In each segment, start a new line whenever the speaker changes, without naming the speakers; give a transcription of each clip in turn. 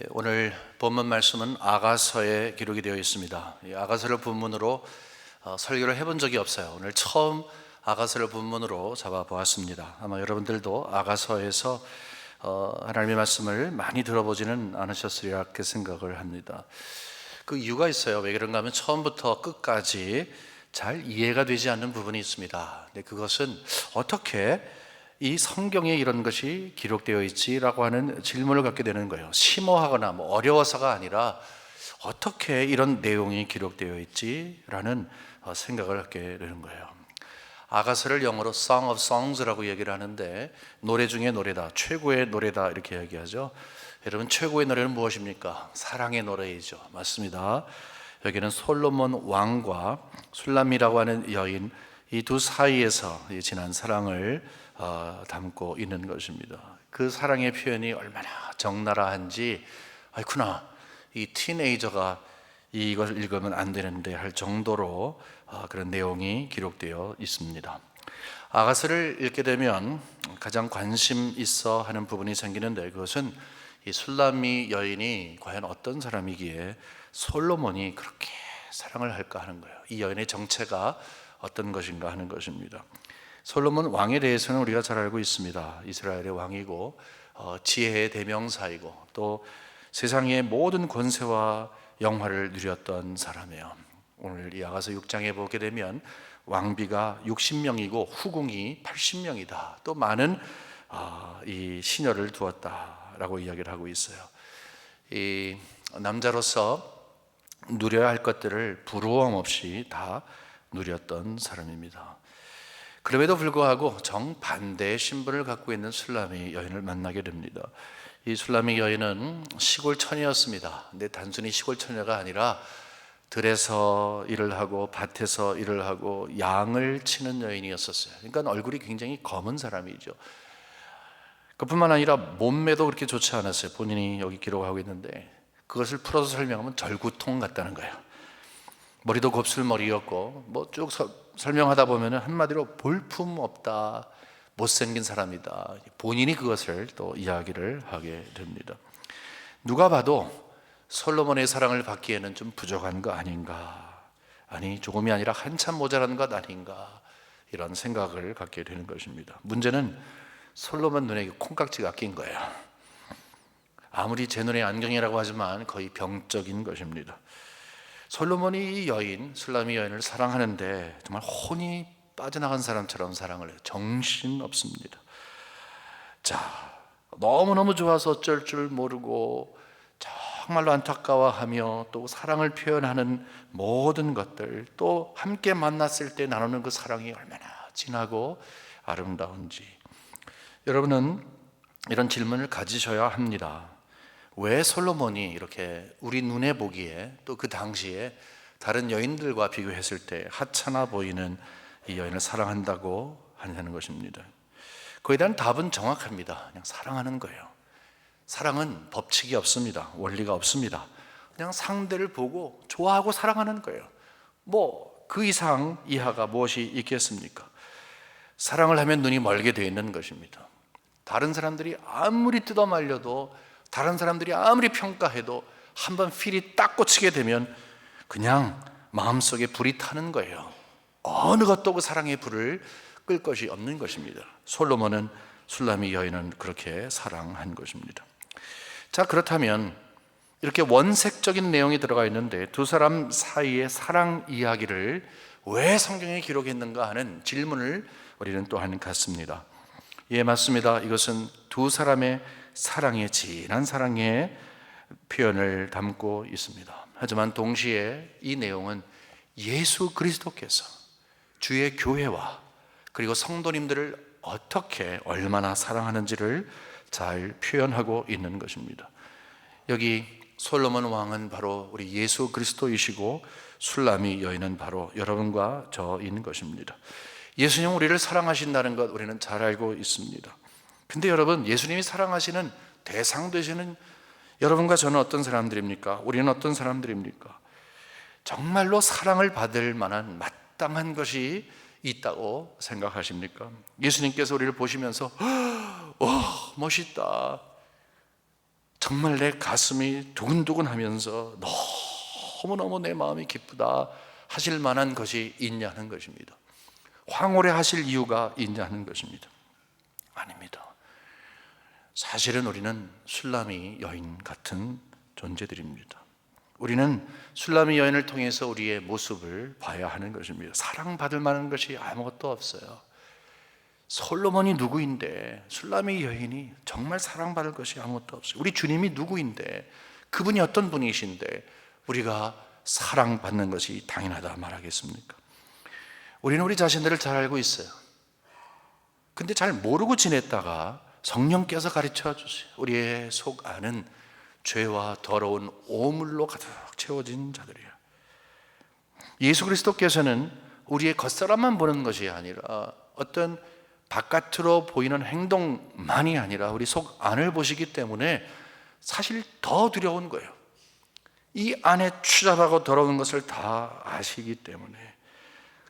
오늘 본문 말씀은 아가서에 기록이 되어 있습니다. 이 아가서를 본문으로 설교를 해본 적이 없어요. 오늘 처음 아가서를 본문으로 잡아보았습니다. 아마 여러분들도 아가서에서 하나님의 말씀을 많이 들어보지는 않으셨으리라 이렇게 생각을 합니다. 그 이유가 있어요. 왜 그런가 하면 처음부터 끝까지 잘 이해가 되지 않는 부분이 있습니다. 근데 그것은 어떻게 이 성경에 이런 것이 기록되어 있지라고 하는 질문을 갖게 되는 거예요. 심오하거나 어려워서가 아니라 어떻게 이런 내용이 기록되어 있지라는 생각을 갖게 되는 거예요. 아가서를 영어로 Song of Songs라고 얘기를 하는데 노래 중에 노래다, 최고의 노래다 이렇게 얘기하죠. 여러분, 최고의 노래는 무엇입니까? 사랑의 노래이죠. 맞습니다. 여기는 솔로몬 왕과 술람이라고 하는 여인, 이 두 사이에서 지난 사랑을 담고 있는 것입니다. 그 사랑의 표현이 얼마나 적나라한지, 아이쿠나, 이 티네이저가 이걸 읽으면 안 되는데 할 정도로 그런 내용이 기록되어 있습니다. 아가서를 읽게 되면 가장 관심 있어 하는 부분이 생기는데, 그것은 이 술람이 여인이 과연 어떤 사람이기에 솔로몬이 그렇게 사랑을 할까 하는 거예요. 이 여인의 정체가 어떤 것인가 하는 것입니다. 솔로몬 왕에 대해서는 우리가 잘 알고 있습니다. 이스라엘의 왕이고 지혜의 대명사이고 또 세상의 모든 권세와 영화를 누렸던 사람이에요. 오늘 이 아가서 6장에 보게 되면 왕비가 60명이고 후궁이 80명이다. 또 많은 이 시녀를 두었다라고 이야기를 하고 있어요. 이 남자로서 누려야 할 것들을 부러움 없이 다 누렸던 사람입니다. 그럼에도 불구하고 정반대의 신분을 갖고 있는 술람이 여인을 만나게 됩니다. 이 술람이 여인은 시골 처녀였습니다. 근데 단순히 시골 처녀가 아니라 들에서 일을 하고 밭에서 일을 하고 양을 치는 여인이었었어요. 그러니까 얼굴이 굉장히 검은 사람이죠. 그뿐만 아니라 몸매도 그렇게 좋지 않았어요. 본인이 여기 기록하고 있는데 그것을 풀어서 설명하면 절구통 같다는 거예요. 머리도 곱슬머리였고 쭉 설명하다 보면 한마디로 볼품 없다, 못생긴 사람이다. 본인이 그것을 또 이야기를 하게 됩니다. 누가 봐도 솔로몬의 사랑을 받기에는 좀 부족한 거 아닌가, 아니 조금이 아니라 한참 모자란 것 아닌가, 이런 생각을 갖게 되는 것입니다. 문제는 솔로몬 눈에 콩깍지가 낀 거예요. 아무리 제 눈에 안경이라고 하지만 거의 병적인 것입니다. 솔로몬이 이 여인, 술람이 여인을 사랑하는데 정말 혼이 빠져나간 사람처럼 사랑을 해요. 정신없습니다. 자, 너무너무 좋아서 어쩔 줄 모르고 정말로 안타까워하며 또 사랑을 표현하는 모든 것들, 또 함께 만났을 때 나누는 그 사랑이 얼마나 진하고 아름다운지, 여러분은 이런 질문을 가지셔야 합니다. 왜 솔로몬이 이렇게 우리 눈에 보기에 또 그 당시에 다른 여인들과 비교했을 때 하찮아 보이는 이 여인을 사랑한다고 하는 것입니다. 그에 대한 답은 정확합니다. 그냥 사랑하는 거예요. 사랑은 법칙이 없습니다. 원리가 없습니다. 그냥 상대를 보고 좋아하고 사랑하는 거예요. 그 이상 이하가 무엇이 있겠습니까? 사랑을 하면 눈이 멀게 되어 있는 것입니다. 다른 사람들이 아무리 뜯어말려도, 다른 사람들이 아무리 평가해도 한번 필이 딱 꽂히게 되면 그냥 마음속에 불이 타는 거예요. 어느 것도 그 사랑의 불을 끌 것이 없는 것입니다. 솔로몬은 술람이 여인은 그렇게 사랑한 것입니다. 자, 그렇다면 이렇게 원색적인 내용이 들어가 있는데 두 사람 사이의 사랑 이야기를 왜 성경에 기록했는가 하는 질문을 우리는 또한 갖습니다. 예, 맞습니다. 이것은 두 사람의 사랑의, 진한 사랑의 표현을 담고 있습니다. 하지만 동시에 이 내용은 예수 그리스도께서 주의 교회와 그리고 성도님들을 어떻게 얼마나 사랑하는지를 잘 표현하고 있는 것입니다. 여기 솔로몬 왕은 바로 우리 예수 그리스도이시고 술람이 여인은 바로 여러분과 저인 것입니다. 예수님 우리를 사랑하신다는 것 우리는 잘 알고 있습니다. 근데 여러분, 예수님이 사랑하시는 대상 되시는 여러분과 저는 어떤 사람들입니까? 우리는 어떤 사람들입니까? 정말로 사랑을 받을 만한 마땅한 것이 있다고 생각하십니까? 예수님께서 우리를 보시면서 멋있다, 정말 내 가슴이 두근두근 하면서 너무너무 내 마음이 기쁘다 하실 만한 것이 있냐는 것입니다. 황홀해 하실 이유가 있냐는 것입니다. 아닙니다. 사실은 우리는 술람이 여인 같은 존재들입니다. 우리는 술람이 여인을 통해서 우리의 모습을 봐야 하는 것입니다. 사랑받을 만한 것이 아무것도 없어요. 솔로몬이 누구인데 술람이 여인이 정말 사랑받을 것이 아무것도 없어요. 우리 주님이 누구인데 그분이 어떤 분이신데 우리가 사랑받는 것이 당연하다 말하겠습니까? 우리는 우리 자신들을 잘 알고 있어요. 근데 잘 모르고 지냈다가 성령께서 가르쳐 주세요. 우리의 속 안은 죄와 더러운 오물로 가득 채워진 자들이야. 예수 그리스도께서는 우리의 겉사람만 보는 것이 아니라 어떤 바깥으로 보이는 행동만이 아니라 우리 속 안을 보시기 때문에 사실 더 두려운 거예요. 이 안에 추잡하고 더러운 것을 다 아시기 때문에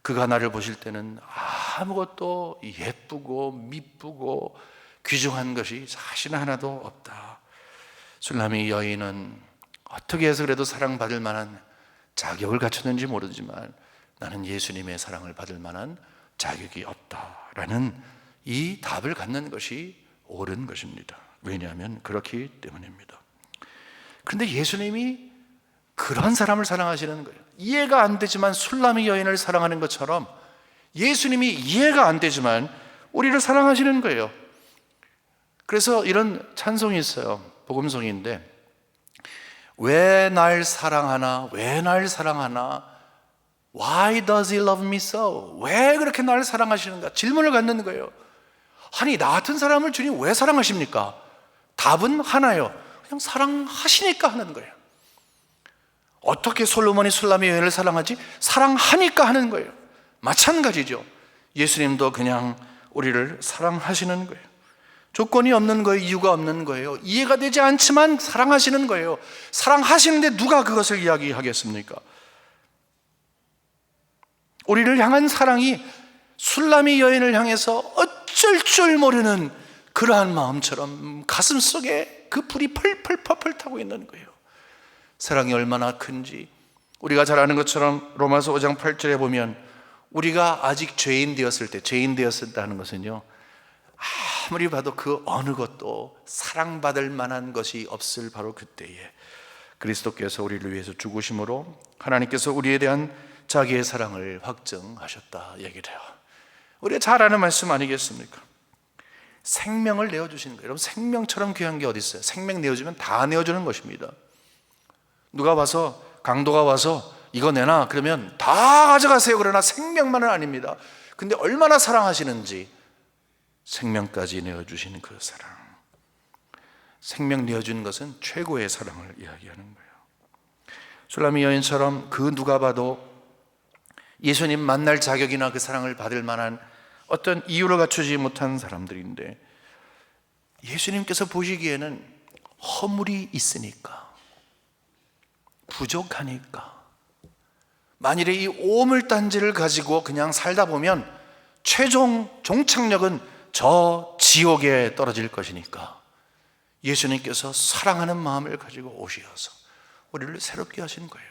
그가 나를 보실 때는 아무것도 예쁘고 미쁘고 귀중한 것이 사실 하나도 없다. 술람이 여인은 어떻게 해서 그래도 사랑받을 만한 자격을 갖췄는지 모르지만 나는 예수님의 사랑을 받을 만한 자격이 없다라는 이 답을 갖는 것이 옳은 것입니다. 왜냐하면 그렇기 때문입니다. 그런데 예수님이 그런 사람을 사랑하시는 거예요. 이해가 안 되지만 술람이 여인을 사랑하는 것처럼 예수님이 이해가 안 되지만 우리를 사랑하시는 거예요. 그래서 이런 찬송이 있어요. 복음송인데 왜 날 사랑하나 왜 날 사랑하나 Why does he love me so? 왜 그렇게 나를 사랑하시는가? 질문을 갖는 거예요. 아니 나 같은 사람을 주님 왜 사랑하십니까? 답은 하나요. 그냥 사랑하시니까 하는 거예요. 어떻게 솔로몬이 술람의 여인을 사랑하지? 사랑하니까 하는 거예요. 마찬가지죠. 예수님도 그냥 우리를 사랑하시는 거예요. 조건이 없는 거예요. 이유가 없는 거예요. 이해가 되지 않지만 사랑하시는 거예요. 사랑하시는데 누가 그것을 이야기하겠습니까? 우리를 향한 사랑이 술람이 여인을 향해서 어쩔 줄 모르는 그러한 마음처럼 가슴 속에 그 불이 펄펄 타고 있는 거예요. 사랑이 얼마나 큰지 우리가 잘 아는 것처럼 로마서 5장 8절에 보면 우리가 아직 죄인 되었을 때, 죄인 되었다는 것은요 아무리 봐도 그 어느 것도 사랑받을 만한 것이 없을 바로 그때에 그리스도께서 우리를 위해서 죽으심으로 하나님께서 우리에 대한 자기의 사랑을 확증하셨다 얘기를 해요. 우리가 잘 아는 말씀 아니겠습니까? 생명을 내어주시는 거예요. 여러분 생명처럼 귀한 게 어디 있어요? 생명 내어주면 다 내어주는 것입니다. 누가 와서 강도가 와서 이거 내놔 그러면 다 가져가세요 그러나 생명만은 아닙니다. 근데 얼마나 사랑하시는지 생명까지 내어주시는 그 사랑, 생명 내어주는 것은 최고의 사랑을 이야기하는 거예요. 술람이 여인처럼 그 누가 봐도 예수님 만날 자격이나 그 사랑을 받을 만한 어떤 이유를 갖추지 못한 사람들인데 예수님께서 보시기에는 허물이 있으니까, 부족하니까, 만일에 이 오물단지를 가지고 그냥 살다 보면 최종 종착역은 저 지옥에 떨어질 것이니까 예수님께서 사랑하는 마음을 가지고 오셔서 우리를 새롭게 하신 거예요.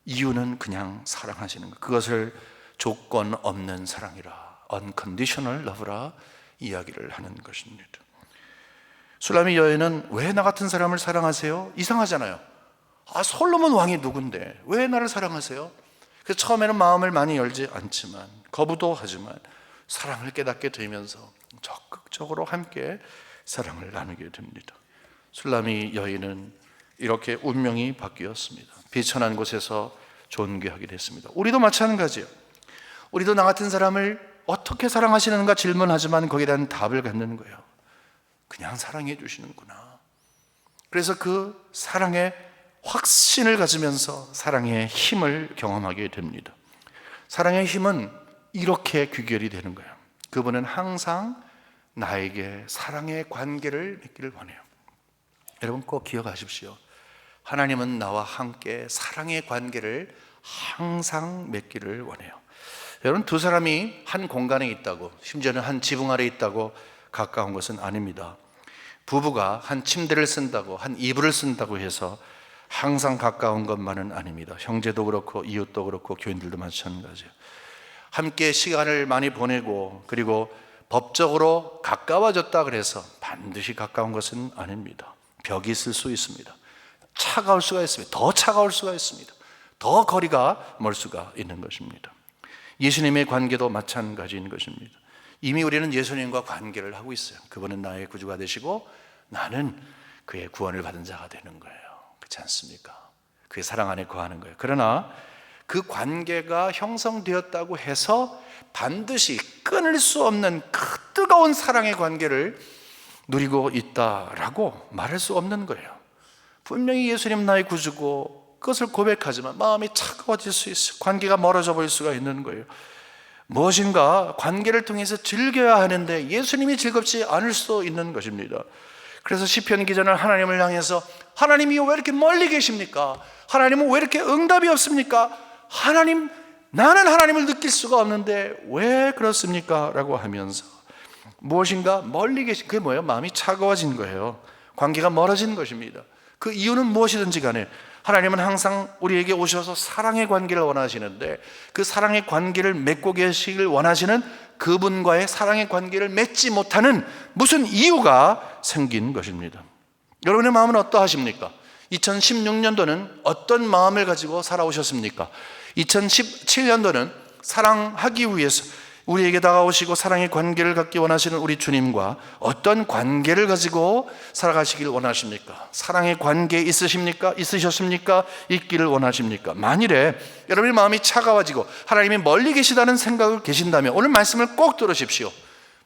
이유는 그냥 사랑하시는 것, 그것을 조건 없는 사랑이라, unconditional love라 이야기를 하는 것입니다. 술람이 여인은 왜 나 같은 사람을 사랑하세요? 이상하잖아요. 솔로몬 왕이 누군데 왜 나를 사랑하세요? 그래서 처음에는 마음을 많이 열지 않지만, 거부도 하지만 사랑을 깨닫게 되면서 적극적으로 함께 사랑을 나누게 됩니다. 술람이 여인은 이렇게 운명이 바뀌었습니다. 비천한 곳에서 존귀하게 됐습니다. 우리도 마찬가지예요. 우리도 나 같은 사람을 어떻게 사랑하시는가 질문하지만 거기에 대한 답을 갖는 거예요. 그냥 사랑해 주시는구나. 그래서 그 사랑의 확신을 가지면서 사랑의 힘을 경험하게 됩니다. 사랑의 힘은 이렇게 귀결이 되는 거예요. 그분은 항상 나에게 사랑의 관계를 맺기를 원해요. 여러분 꼭 기억하십시오. 하나님은 나와 함께 사랑의 관계를 항상 맺기를 원해요. 여러분 두 사람이 한 공간에 있다고, 심지어는 한 지붕 아래 있다고 가까운 것은 아닙니다. 부부가 한 침대를 쓴다고, 한 이불을 쓴다고 해서 항상 가까운 것만은 아닙니다. 형제도 그렇고 이웃도 그렇고 교인들도 마찬가지예요. 함께 시간을 많이 보내고 그리고 법적으로 가까워졌다 그래서 반드시 가까운 것은 아닙니다. 벽이 있을 수 있습니다. 차가울 수가 있습니다. 더 차가울 수가 있습니다. 더 거리가 멀 수가 있는 것입니다. 예수님의 관계도 마찬가지인 것입니다. 이미 우리는 예수님과 관계를 하고 있어요. 그분은 나의 구주가 되시고 나는 그의 구원을 받은 자가 되는 거예요. 그렇지 않습니까? 그의 사랑 안에 거하는 거예요. 그러나 그 관계가 형성되었다고 해서 반드시 끊을 수 없는 그 뜨거운 사랑의 관계를 누리고 있다라고 말할 수 없는 거예요. 분명히 예수님 나의 구주고 그것을 고백하지만 마음이 차가워질 수 있어요. 관계가 멀어져 보일 수가 있는 거예요. 무엇인가 관계를 통해서 즐겨야 하는데 예수님이 즐겁지 않을 수 있는 것입니다. 그래서 시편 기자는 하나님을 향해서 하나님이 왜 이렇게 멀리 계십니까? 하나님은 왜 이렇게 응답이 없습니까? 하나님, 나는 하나님을 느낄 수가 없는데 왜 그렇습니까? 라고 하면서 무엇인가 멀리 계신, 그게 뭐예요? 마음이 차가워진 거예요. 관계가 멀어진 것입니다. 그 이유는 무엇이든지 간에 하나님은 항상 우리에게 오셔서 사랑의 관계를 원하시는데 그 사랑의 관계를 맺고 계시길 원하시는 그분과의 사랑의 관계를 맺지 못하는 무슨 이유가 생긴 것입니다. 여러분의 마음은 어떠하십니까? 2016년도는 어떤 마음을 가지고 살아오셨습니까? 2017년도는 사랑하기 위해서 우리에게 다가오시고 사랑의 관계를 갖기 원하시는 우리 주님과 어떤 관계를 가지고 살아가시길 원하십니까? 사랑의 관계 있으십니까? 있으셨습니까? 있기를 원하십니까? 만일에 여러분의 마음이 차가워지고 하나님이 멀리 계시다는 생각을 계신다면 오늘 말씀을 꼭 들으십시오.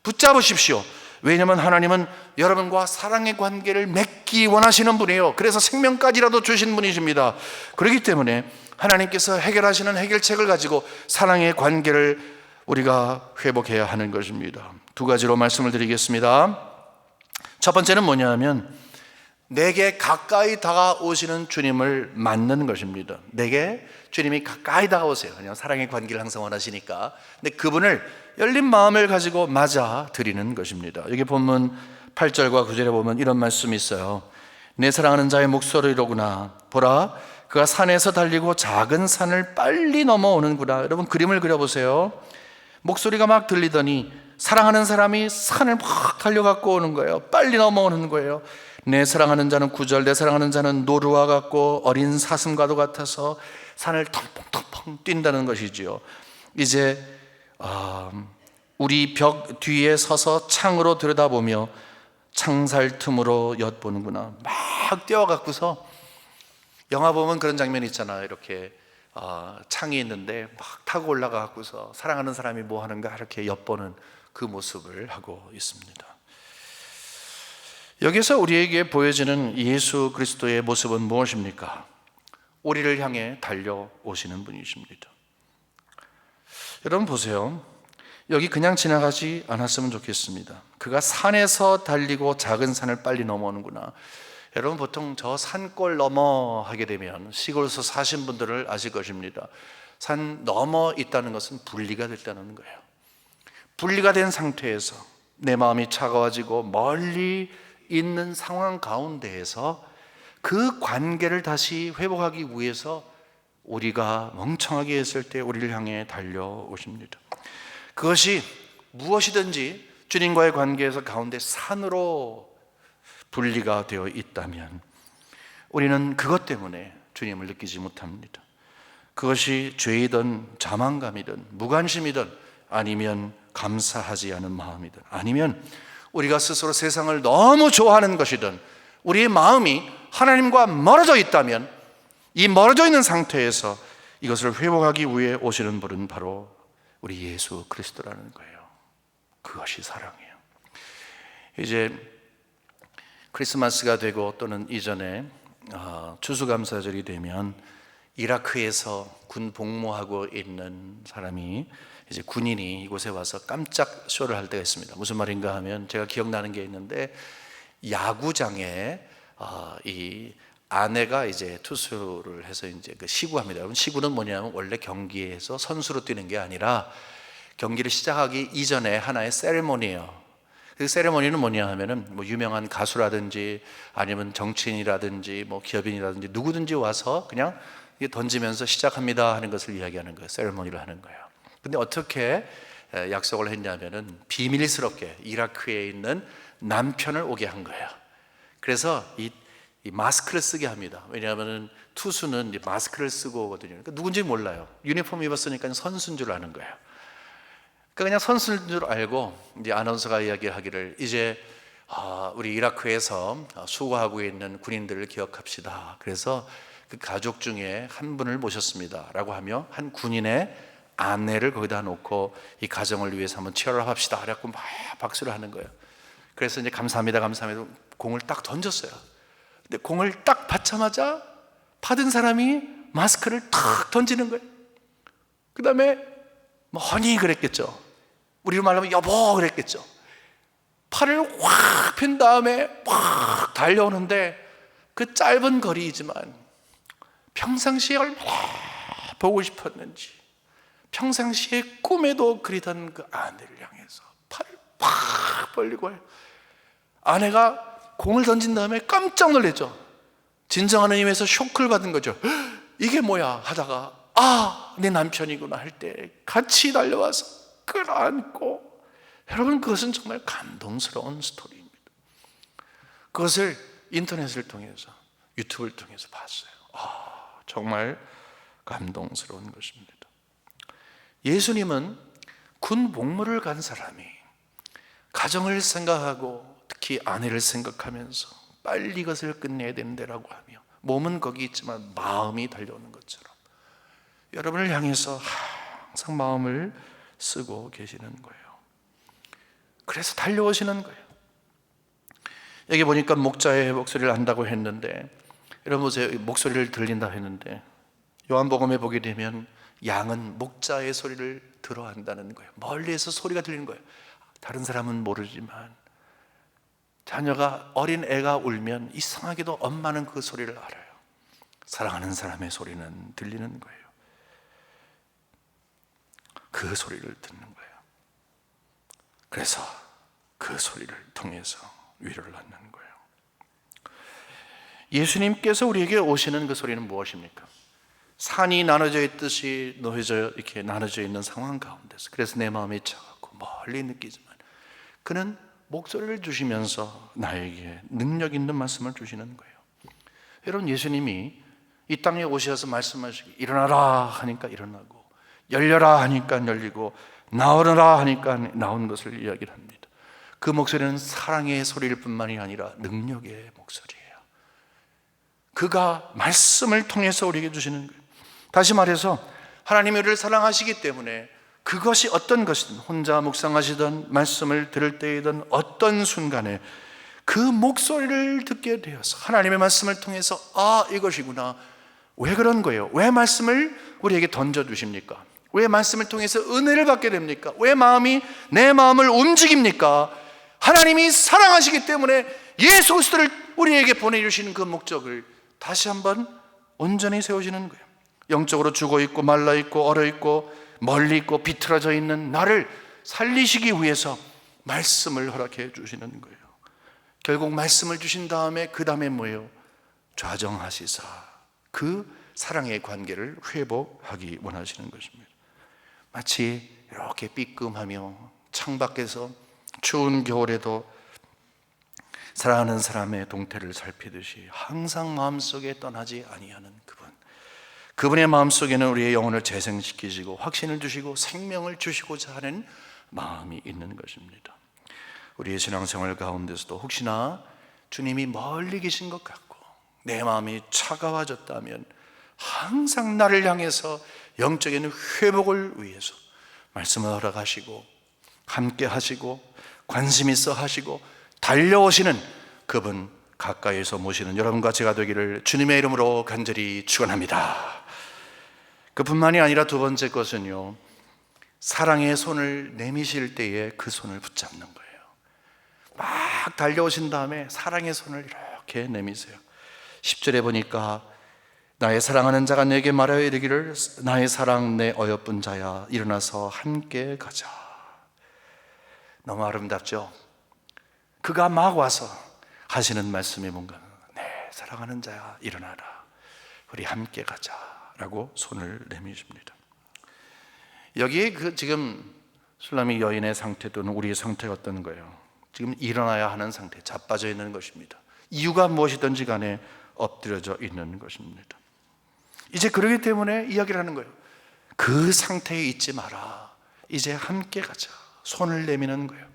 붙잡으십시오. 왜냐하면 하나님은 여러분과 사랑의 관계를 맺기 원하시는 분이에요. 그래서 생명까지라도 주신 분이십니다. 그렇기 때문에 하나님께서 해결하시는 해결책을 가지고 사랑의 관계를 우리가 회복해야 하는 것입니다. 두 가지로 말씀을 드리겠습니다. 첫 번째는 뭐냐면 내게 가까이 다가오시는 주님을 맞는 것입니다. 내게 주님이 가까이 다가오세요. 그냥 사랑의 관계를 항상 원하시니까. 근데 그분을 열린 마음을 가지고 맞아 드리는 것입니다. 여기 본문 8절과 9절에 보면 이런 말씀이 있어요. 내 사랑하는 자의 목소리로구나. 보라, 그가 산에서 달리고 작은 산을 빨리 넘어오는구나. 여러분 그림을 그려보세요. 목소리가 막 들리더니 사랑하는 사람이 산을 막 달려갖고 오는 거예요. 빨리 넘어오는 거예요. 내 사랑하는 자는 9절, 내 사랑하는 자는 노루와 같고 어린 사슴과도 같아서 산을 텅텅텅 뛴다는 것이지요. 이제 우리 벽 뒤에 서서 창으로 들여다보며 창살 틈으로 엿보는구나. 막 뛰어갖고서 영화 보면 그런 장면이 있잖아요. 이렇게 창이 있는데 막 타고 올라가고서 사랑하는 사람이 뭐 하는가 이렇게 엿보는 그 모습을 하고 있습니다. 여기서 우리에게 보여지는 예수 그리스도의 모습은 무엇입니까? 우리를 향해 달려오시는 분이십니다. 여러분 보세요. 여기 그냥 지나가지 않았으면 좋겠습니다. 그가 산에서 달리고 작은 산을 빨리 넘어오는구나. 여러분 보통 저 산골 넘어 하게 되면 시골에서 사신 분들을 아실 것입니다. 산 넘어 있다는 것은 분리가 됐다는 거예요. 분리가 된 상태에서 내 마음이 차가워지고 멀리 있는 상황 가운데에서 그 관계를 다시 회복하기 위해서 우리가 멍청하게 했을 때 우리를 향해 달려오십니다. 그것이 무엇이든지 주님과의 관계에서 가운데 산으로 분리가 되어 있다면 우리는 그것 때문에 주님을 느끼지 못합니다. 그것이 죄이든 자만감이든 무관심이든 아니면 감사하지 않은 마음이든 아니면 우리가 스스로 세상을 너무 좋아하는 것이든 우리의 마음이 하나님과 멀어져 있다면 이 멀어져 있는 상태에서 이것을 회복하기 위해 오시는 분은 바로 우리 예수 그리스도라는 거예요. 그것이 사랑이에요. 이제 크리스마스가 되고 또는 이전에 추수감사절이 되면 이라크에서 군 복무하고 있는 사람이 이제 군인이 이곳에 와서 깜짝 쇼를 할 때가 있습니다. 무슨 말인가 하면 제가 기억나는 게 있는데 야구장에 이 아내가 이제 투수를 해서 이제 그 시구합니다. 여러분 시구는 뭐냐면 원래 경기에서 선수로 뛰는 게 아니라 경기를 시작하기 이전에 하나의 세리머니예요. 그 세레머니는 뭐냐 하면은 뭐 유명한 가수라든지 아니면 정치인이라든지 뭐 기업인이라든지 누구든지 와서 그냥 던지면서 시작합니다 하는 것을 이야기하는 거예요. 세레머니를 하는 거예요. 근데 어떻게 약속을 했냐면은 비밀스럽게 이라크에 있는 남편을 오게 한 거예요. 그래서 이 마스크를 쓰게 합니다. 왜냐하면은 투수는 이제 마스크를 쓰고 오거든요. 그러니까 누군지 몰라요. 유니폼 입었으니까 선수인 줄 아는 거예요. 그러니까 그냥 선수인 줄 알고 이제 아나운서가 이야기하기를 이제 우리 이라크에서 수고하고 있는 군인들을 기억합시다. 그래서 그 가족 중에 한 분을 모셨습니다 라고 하며 한 군인의 아내를 거기다 놓고 이 가정을 위해서 한번 치열합시다 그래갖고 막 박수를 하는 거예요. 그래서 이제 감사합니다 감사합니다 공을 딱 던졌어요. 근데 공을 딱 받자마자 받은 사람이 마스크를 탁 던지는 거예요. 그 다음에 뭐 허니 그랬겠죠. 우리로 말하면 여보 그랬겠죠. 팔을 확 핀 다음에 확 달려오는데 그 짧은 거리이지만 평상시에 얼마나 보고 싶었는지 평상시에 꿈에도 그리던 그 아내를 향해서 팔을 팍 벌리고 해요. 아내가 공을 던진 다음에 깜짝 놀랐죠. 진정하는 힘에서 쇼크를 받은 거죠. 이게 뭐야 하다가 내 남편이구나 할 때 같이 달려와서 끌어안고, 여러분 그것은 정말 감동스러운 스토리입니다. 그것을 인터넷을 통해서 유튜브를 통해서 봤어요. 정말 감동스러운 것입니다. 예수님은 군 복무를 간 사람이 가정을 생각하고 특히 아내를 생각하면서 빨리 이것을 끝내야 되는데라고 하며 몸은 거기 있지만 마음이 달려오는 것처럼 여러분을 향해서 항상 마음을 쓰고 계시는 거예요. 그래서 달려오시는 거예요. 여기 보니까 목자의 목소리를 안다고 했는데, 여러분 보세요. 목소리를 들린다 했는데 요한복음에 보게 되면 양은 목자의 소리를 들어 한다는 거예요. 멀리에서 소리가 들리는 거예요. 다른 사람은 모르지만 자녀가, 어린 애가 울면 이상하게도 엄마는 그 소리를 알아요. 사랑하는 사람의 소리는 들리는 거예요. 그 소리를 듣는 거예요. 그래서 그 소리를 통해서 위로를 얻는 거예요. 예수님께서 우리에게 오시는 그 소리는 무엇입니까? 산이 나눠져 있듯이 이렇게 나눠져 있는 상황 가운데서, 그래서 내 마음이 차갑고 멀리 느끼지만 그는 목소리를 주시면서 나에게 능력 있는 말씀을 주시는 거예요. 여러분, 예수님이 이 땅에 오셔서 말씀하시기 일어나라 하니까 일어나고, 열려라 하니까 열리고, 나오라 하니까 나온 것을 이야기를 합니다. 그 목소리는 사랑의 소리일 뿐만이 아니라 능력의 목소리예요. 그가 말씀을 통해서 우리에게 주시는 거예요. 다시 말해서 하나님이 우리를 사랑하시기 때문에 그것이 어떤 것이든, 혼자 묵상하시던 말씀을 들을 때이든 어떤 순간에 그 목소리를 듣게 되어서 하나님의 말씀을 통해서 이것이구나. 왜 그런 거예요? 왜 말씀을 우리에게 던져주십니까? 왜 말씀을 통해서 은혜를 받게 됩니까? 왜 내 마음을 움직입니까? 하나님이 사랑하시기 때문에 예수 그리스도를 우리에게 보내주시는 그 목적을 다시 한번 온전히 세우시는 거예요. 영적으로 죽어있고 말라있고 얼어있고 멀리 있고 비틀어져 있는 나를 살리시기 위해서 말씀을 허락해 주시는 거예요. 결국 말씀을 주신 다음에 그 다음에 뭐예요? 좌정하시사 그 사랑의 관계를 회복하기 원하시는 것입니다. 마치 이렇게 삐끔하며 창밖에서 추운 겨울에도 사랑하는 사람의 동태를 살피듯이 항상 마음속에 떠나지 아니하는 그분의 마음속에는 우리의 영혼을 재생시키시고 확신을 주시고 생명을 주시고자 하는 마음이 있는 것입니다. 우리의 신앙생활 가운데서도 혹시나 주님이 멀리 계신 것 같고 내 마음이 차가워졌다면 항상 나를 향해서 영적인 회복을 위해서 말씀을 허락하시고 함께 하시고 관심 있어 하시고 달려오시는 그분 가까이에서 모시는 여러분과 제가 되기를 주님의 이름으로 간절히 축원합니다. 그뿐만이 아니라 두 번째 것은요, 사랑의 손을 내미실 때에 그 손을 붙잡는 거예요. 막 달려오신 다음에 사랑의 손을 이렇게 내미세요. 10절에 보니까 나의 사랑하는 자가 내게 말하여 이르기를 나의 사랑 내 어여쁜 자야 일어나서 함께 가자. 너무 아름답죠? 그가 막 와서 하시는 말씀이 뭔가, 네, 사랑하는 자야 일어나라, 우리 함께 가자라고 손을 내미십니다. 여기에 지금 술람이 여인의 상태 또는 우리의 상태가 어떤 거예요? 지금 일어나야 하는 상태, 자빠져 있는 것입니다. 이유가 무엇이든지 간에 엎드려져 있는 것입니다. 이제 그러기 때문에 이야기를 하는 거예요. 그 상태에 있지 마라, 이제 함께 가자, 손을 내미는 거예요.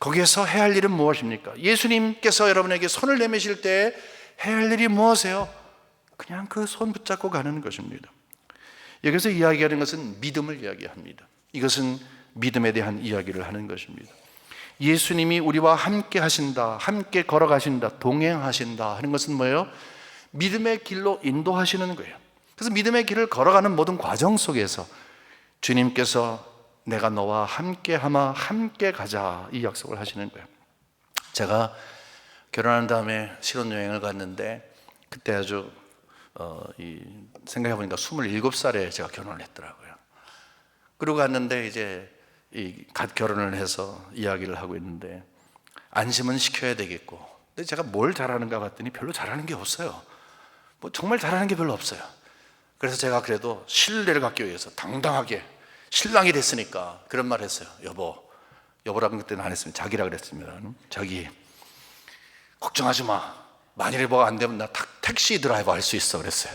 거기에서 해야 할 일은 무엇입니까? 예수님께서 여러분에게 손을 내미실 때 해야 할 일이 무엇이에요? 그냥 그 손 붙잡고 가는 것입니다. 여기서 이야기하는 것은 믿음을 이야기합니다. 이것은 믿음에 대한 이야기를 하는 것입니다. 예수님이 우리와 함께 하신다, 함께 걸어가신다, 동행하신다 하는 것은 뭐예요? 믿음의 길로 인도하시는 거예요. 그래서 믿음의 길을 걸어가는 모든 과정 속에서 주님께서 내가 너와 함께 하마 함께 가자, 이 약속을 하시는 거예요. 제가 결혼한 다음에 신혼여행을 갔는데 그때 아주 생각해보니까 27살에 제가 결혼을 했더라고요. 그러고 갔는데 이제 갓 결혼을 해서 이야기를 하고 있는데 안심은 시켜야 되겠고, 근데 제가 뭘 잘하는가 봤더니 별로 잘하는 게 없어요. 뭐 정말 잘하는 게 별로 없어요. 그래서 제가 그래도 신뢰를 갖기 위해서 당당하게 신랑이 됐으니까 그런 말 했어요. 여보라는 그때는 안 했으면 자기라 그랬습니다. 자기 걱정하지 마, 만일에 뭐가 안 되면 나 택시 드라이버 할 수 있어 그랬어요.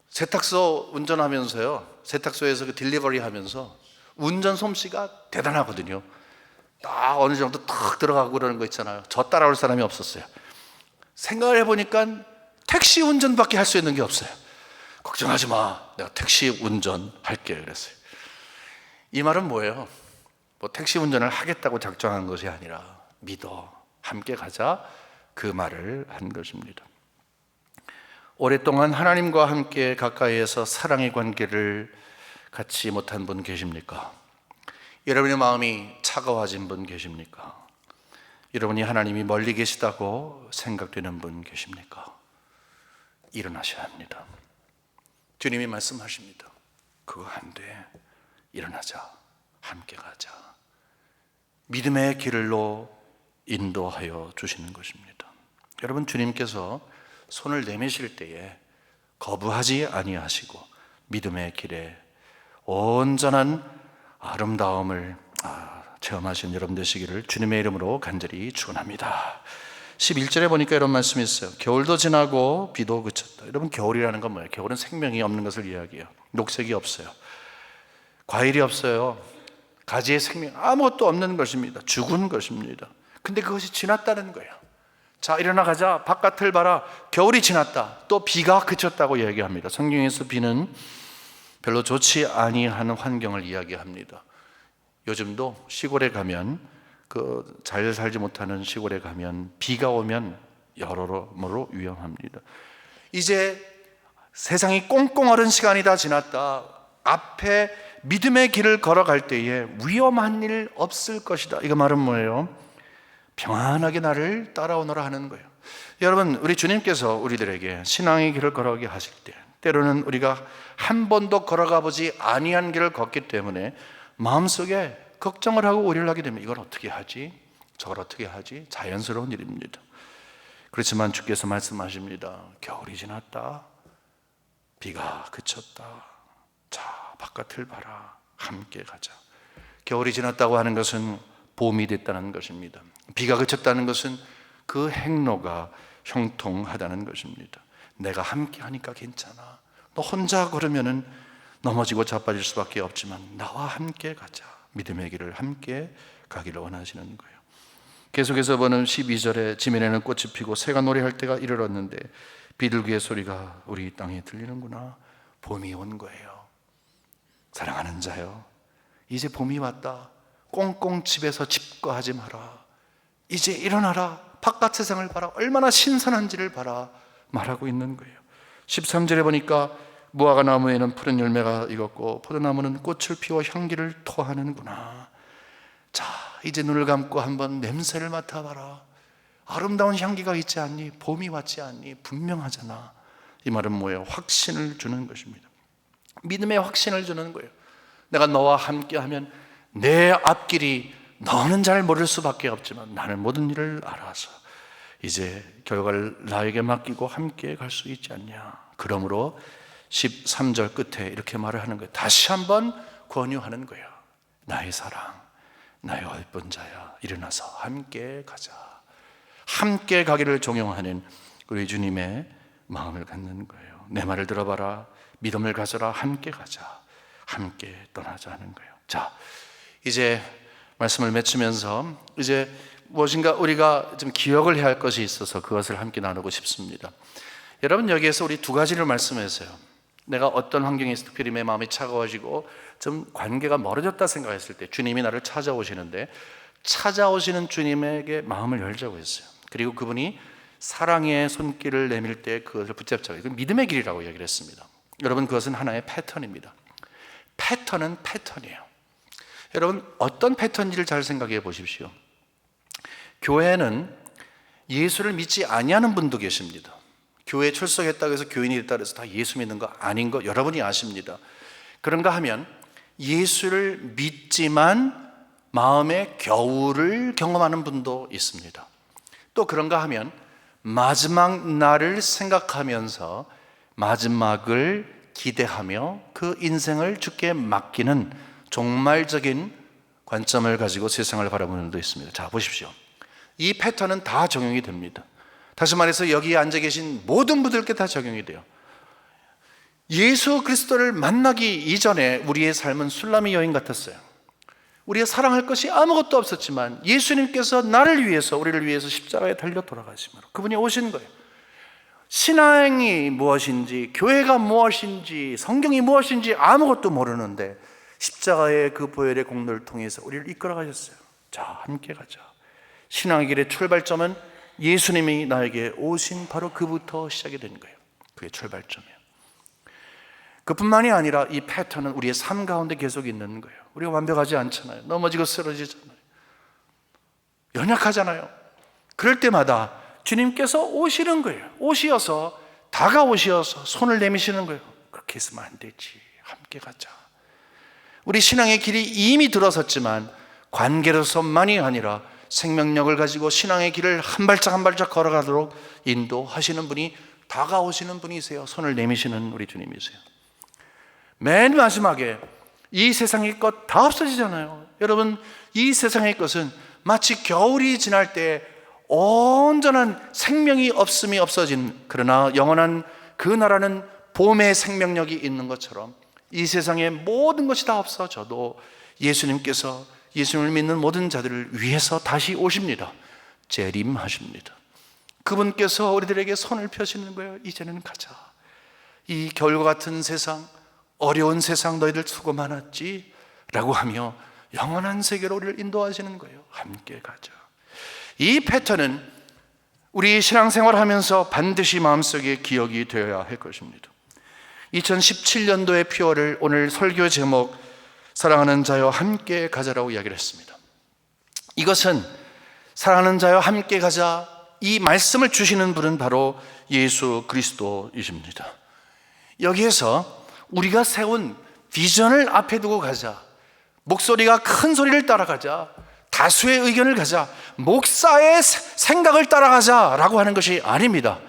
세탁소 운전하면서요, 세탁소에서 그 딜리버리 하면서 운전 솜씨가 대단하거든요. 딱 어느 정도 탁 들어가고 그러는 거 있잖아요. 저 따라올 사람이 없었어요. 생각을 해보니까 택시 운전밖에 할 수 있는 게 없어요. 걱정하지 마, 내가 택시 운전할게 그랬어요. 이 말은 뭐예요? 뭐 택시 운전을 하겠다고 작정한 것이 아니라 믿어, 함께 가자, 그 말을 한 것입니다. 오랫동안 하나님과 함께 가까이에서 사랑의 관계를 갖지 못한 분 계십니까? 여러분의 마음이 차가워진 분 계십니까? 여러분이 하나님이 멀리 계시다고 생각되는 분 계십니까? 일어나셔야 합니다. 주님이 말씀하십니다. 그거 안 돼, 일어나자, 함께 가자. 믿음의 길로 인도하여 주시는 것입니다. 여러분, 주님께서 손을 내미실 때에 거부하지 아니하시고 믿음의 길에 온전한 아름다움을 체험하시는 여러분 되시기를 주님의 이름으로 간절히 축원합니다. 11절에 보니까 이런 말씀이 있어요. 겨울도 지나고 비도 그쳤다. 여러분, 겨울이라는 건 뭐예요? 겨울은 생명이 없는 것을 이야기해요. 녹색이 없어요, 과일이 없어요, 가지의 생명 아무것도 없는 것입니다. 죽은 것입니다. 근데 그것이 지났다는 거예요. 자, 일어나 가자, 바깥을 봐라, 겨울이 지났다, 또 비가 그쳤다고 이야기합니다. 성경에서 비는 별로 좋지 아니하는 환경을 이야기합니다. 요즘도 시골에 가면, 잘 살지 못하는 시골에 가면 비가 오면 여러모로 위험합니다. 이제 세상이 꽁꽁 얼은 시간이 다 지났다. 앞에 믿음의 길을 걸어갈 때에 위험한 일 없을 것이다. 이거 말은 뭐예요? 평안하게 나를 따라오너라 하는 거예요. 여러분, 우리 주님께서 우리들에게 신앙의 길을 걸어가게 하실 때 때로는 우리가 한 번도 걸어가 보지 아니한 길을 걷기 때문에 마음속에 걱정을 하고 우려를 하게 되면 이걸 어떻게 하지? 저걸 어떻게 하지? 자연스러운 일입니다. 그렇지만 주께서 말씀하십니다. 겨울이 지났다, 비가 그쳤다, 자, 바깥을 봐라, 함께 가자. 겨울이 지났다고 하는 것은 봄이 됐다는 것입니다. 비가 그쳤다는 것은 그 행로가 형통하다는 것입니다. 내가 함께 하니까 괜찮아. 너 혼자 걸으면은 넘어지고 자빠질 수밖에 없지만 나와 함께 가자. 믿음의 길을 함께 가기를 원하시는 거예요. 계속해서 보는 12절에 지면에는 꽃이 피고 새가 노래할 때가 이르렀는데 비둘기의 소리가 우리 땅에 들리는구나. 봄이 온 거예요. 사랑하는 자요, 이제 봄이 왔다. 꽁꽁 집에서 집거하지 마라. 이제 일어나라. 바깥 세상을 봐라. 얼마나 신선한지를 봐라. 말하고 있는 거예요. 13절에 보니까 무화과 나무에는 푸른 열매가 익었고 포도나무는 꽃을 피워 향기를 토하는구나. 자, 이제 눈을 감고 한번 냄새를 맡아봐라. 아름다운 향기가 있지 않니? 봄이 왔지 않니? 분명하잖아. 이 말은 뭐예요? 확신을 주는 것입니다. 믿음의 확신을 주는 거예요. 내가 너와 함께하면 내 앞길이 너는 잘 모를 수밖에 없지만 나는 모든 일을 알아서 이제 결과를 나에게 맡기고 함께 갈 수 있지 않냐. 그러므로 13절 끝에 이렇게 말을 하는 거예요. 다시 한번 권유하는 거예요. 나의 사랑, 나의 얼쁜 자야, 일어나서 함께 가자. 함께 가기를 종용하는 우리 주님의 마음을 갖는 거예요. 내 말을 들어봐라, 믿음을 가져라, 함께 가자, 함께 떠나자 하는 거예요. 자, 이제 말씀을 맺으면서 이제 무엇인가 우리가 좀 기억을 해야 할 것이 있어서 그것을 함께 나누고 싶습니다. 여러분, 여기에서 우리 두 가지를 말씀했어요. 내가 어떤 환경에서 특별히 내 마음이 차가워지고 좀 관계가 멀어졌다 생각했을 때 주님이 나를 찾아오시는데, 찾아오시는 주님에게 마음을 열자고 했어요. 그리고 그분이 사랑의 손길을 내밀 때 그것을 붙잡자고, 이건 믿음의 길이라고 얘기를 했습니다. 여러분, 그것은 하나의 패턴입니다. 패턴은 패턴이에요. 여러분, 어떤 패턴인지를 잘 생각해 보십시오. 교회는 예수를 믿지 아니하는 분도 계십니다. 교회에 출석했다고 해서 교인이 됐다고 해서 다 예수 믿는 거 아닌 거 여러분이 아십니다. 그런가 하면 예수를 믿지만 마음의 겨울을 경험하는 분도 있습니다. 또 그런가 하면 마지막 날을 생각하면서 마지막을 기대하며 그 인생을 주께 맡기는 종말적인 관점을 가지고 세상을 바라보는 분도 있습니다. 자, 보십시오. 이 패턴은 다 적용이 됩니다. 다시 말해서 여기에 앉아 계신 모든 분들께 다 적용이 돼요. 예수 그리스도를 만나기 이전에 우리의 삶은 술람이 여인 같았어요. 우리가 사랑할 것이 아무것도 없었지만 예수님께서 나를 위해서, 우리를 위해서 십자가에 달려 돌아가심으로 그분이 오신 거예요. 신앙이 무엇인지, 교회가 무엇인지, 성경이 무엇인지 아무것도 모르는데 십자가의 그 보혈의 공로를 통해서 우리를 이끌어 가셨어요. 자, 함께 가자. 신앙의 길의 출발점은 예수님이 나에게 오신 바로 그부터 시작이 된 거예요. 그게 출발점이에요. 그뿐만이 아니라 이 패턴은 우리의 삶 가운데 계속 있는 거예요. 우리가 완벽하지 않잖아요. 넘어지고 쓰러지잖아요. 연약하잖아요. 그럴 때마다 주님께서 오시는 거예요. 오시어서, 다가오시어서 손을 내미시는 거예요. 그렇게 했으면 안 되지. 함께 가자. 우리 신앙의 길이 이미 들어섰지만 관계로서만이 아니라 생명력을 가지고 신앙의 길을 한 발짝 한 발짝 걸어가도록 인도하시는 분이, 다가오시는 분이세요. 손을 내미시는 우리 주님이세요. 맨 마지막에 이 세상의 것 다 없어지잖아요. 여러분, 이 세상의 것은 마치 겨울이 지날 때 온전한 생명이 없음이 없어진, 그러나 영원한 그 나라는 봄의 생명력이 있는 것처럼 이 세상의 모든 것이 다 없어져도 예수님께서 예수님을 믿는 모든 자들을 위해서 다시 오십니다. 재림하십니다. 그분께서 우리들에게 손을 펴시는 거예요. 이제는 가자. 이 겨울과 같은 세상, 어려운 세상 너희들 수고 많았지? 라고 하며 영원한 세계로 우리를 인도하시는 거예요. 함께 가자. 이 패턴은 우리 신앙생활 하면서 반드시 마음속에 기억이 되어야 할 것입니다. 2017년도의 피어를 오늘 설교 제목 사랑하는 자여 함께 가자라고 이야기를 했습니다. 이것은 사랑하는 자여 함께 가자, 이 말씀을 주시는 분은 바로 예수 그리스도이십니다. 여기에서 우리가 세운 비전을 앞에 두고 가자, 목소리가 큰 소리를 따라가자, 다수의 의견을 가자, 목사의 생각을 따라가자라고 하는 것이 아닙니다.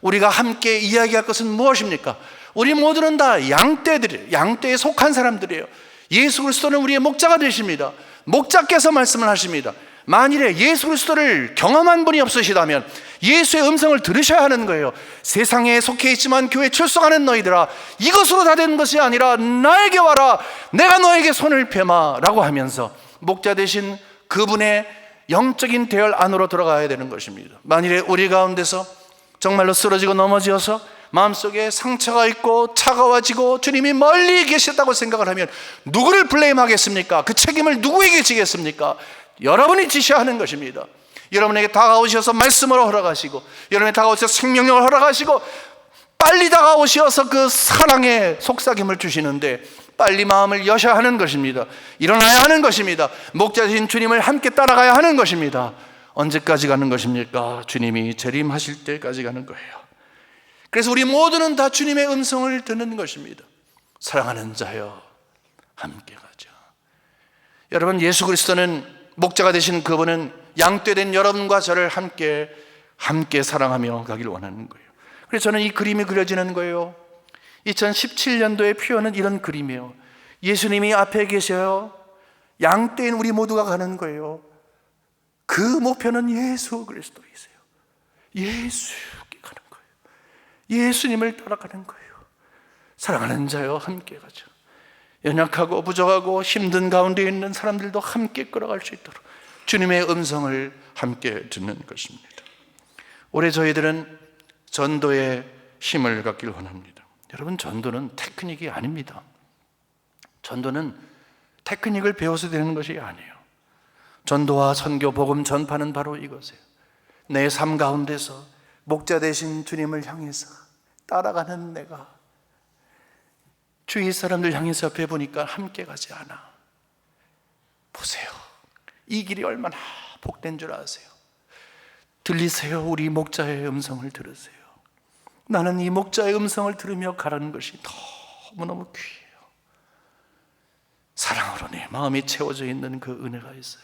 우리가 함께 이야기할 것은 무엇입니까? 우리 모두는 다 양떼에 속한 사람들이에요. 예수 그리스도는 우리의 목자가 되십니다. 목자께서 말씀을 하십니다. 만일에 예수 그리스도를 경험한 분이 없으시다면 예수의 음성을 들으셔야 하는 거예요. 세상에 속해 있지만 교회에 출석하는 너희들아, 이것으로 다 되는 것이 아니라 나에게 와라, 내가 너에게 손을 펴마 라고 하면서 목자 되신 그분의 영적인 대열 안으로 들어가야 되는 것입니다. 만일에 우리 가운데서 정말로 쓰러지고 넘어지어서 마음속에 상처가 있고 차가워지고 주님이 멀리 계셨다고 생각을 하면 누구를 블레임하겠습니까? 그 책임을 누구에게 지겠습니까? 여러분이 지셔야 하는 것입니다. 여러분에게 다가오셔서 말씀을 허락하시고, 여러분에게 다가오셔서 생명력을 허락하시고, 빨리 다가오셔서 그 사랑의 속삭임을 주시는데 빨리 마음을 여셔야 하는 것입니다. 일어나야 하는 것입니다. 목자신 주님을 함께 따라가야 하는 것입니다. 언제까지 가는 것입니까? 주님이 재림하실 때까지 가는 거예요. 그래서 우리 모두는 다 주님의 음성을 듣는 것입니다. 사랑하는 자여 함께 가자. 여러분, 예수 그리스도는 목자가 되신 그분은 양떼 된 여러분과 저를 함께 사랑하며 가길 원하는 거예요. 그래서 저는 이 그림이 그려지는 거예요. 2017년도의 표현은 이런 그림이에요. 예수님이 앞에 계셔요. 양떼인 우리 모두가 가는 거예요. 그 목표는 예수 그리스도이세요. 예수께 가는 거예요. 예수님을 따라가는 거예요. 사랑하는 자여 함께 가죠. 연약하고 부족하고 힘든 가운데 있는 사람들도 함께 끌어갈 수 있도록 주님의 음성을 함께 듣는 것입니다. 올해 저희들은 전도의 힘을 갖길 원합니다. 여러분, 전도는 테크닉이 아닙니다. 전도는 테크닉을 배워서 되는 것이 아니에요. 전도와 선교, 복음 전파는 바로 이것이에요. 내 삶 가운데서 목자 되신 주님을 향해서 따라가는 내가 주위 사람들 향해서 옆에 보니까 함께 가지 않아. 보세요. 이 길이 얼마나 복된 줄 아세요? 들리세요? 우리 목자의 음성을 들으세요. 나는 이 목자의 음성을 들으며 가라는 것이 너무너무 귀해요. 사랑으로 내 마음이 채워져 있는 그 은혜가 있어요.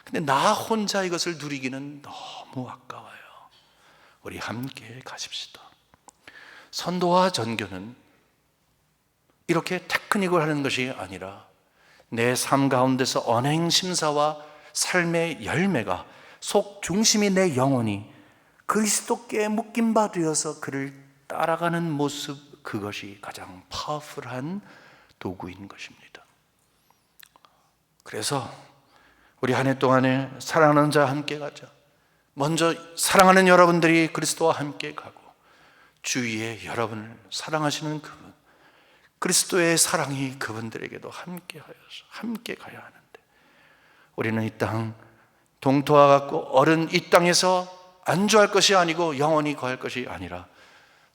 근데 나 혼자 이것을 누리기는 너무 아까워요. 우리 함께 가십시다. 선도와 전교는 이렇게 테크닉을 하는 것이 아니라 내 삶 가운데서 언행심사와 삶의 열매가 속 중심이 내 영혼이 그리스도께 묶임 바 되어서 그를 따라가는 모습, 그것이 가장 파워풀한 도구인 것입니다. 그래서 우리 한 해 동안에 사랑하는 자 함께 가자. 먼저 사랑하는 여러분들이 그리스도와 함께 가고 주위에 여러분을 사랑하시는 그분, 그리스도의 사랑이 그분들에게도 함께 가야 하는데 우리는 이 땅 동토와 같고 어른 이 땅에서 안주할 것이 아니고 영원히 거할 것이 아니라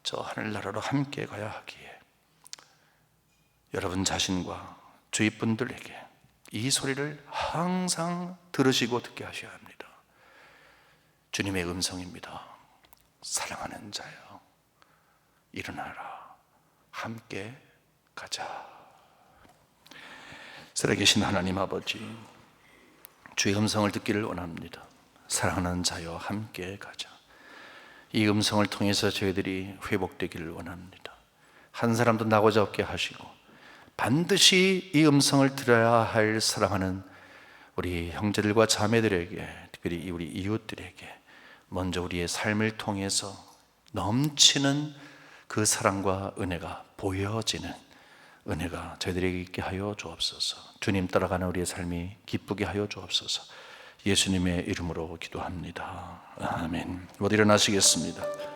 저 하늘나라로 함께 가야 하기에 여러분 자신과 주위 분들에게 이 소리를 항상 들으시고 듣게 하셔야 합니다. 주님의 음성입니다. 사랑하는 자여, 일어나라, 함께 가자. 살아계신 하나님 아버지, 주의 음성을 듣기를 원합니다. 사랑하는 자여 함께 가자. 이 음성을 통해서 저희들이 회복되기를 원합니다. 한 사람도 나고자 없게 하시고 반드시 이 음성을 들어야 할 사랑하는 우리 형제들과 자매들에게, 특별히 우리 이웃들에게 먼저 우리의 삶을 통해서 넘치는 그 사랑과 은혜가 보여지는 은혜가 저희들에게 있게 하여 주옵소서. 주님 따라가는 우리의 삶이 기쁘게 하여 주옵소서. 예수님의 이름으로 기도합니다. 아멘. 모두 일어나시겠습니다.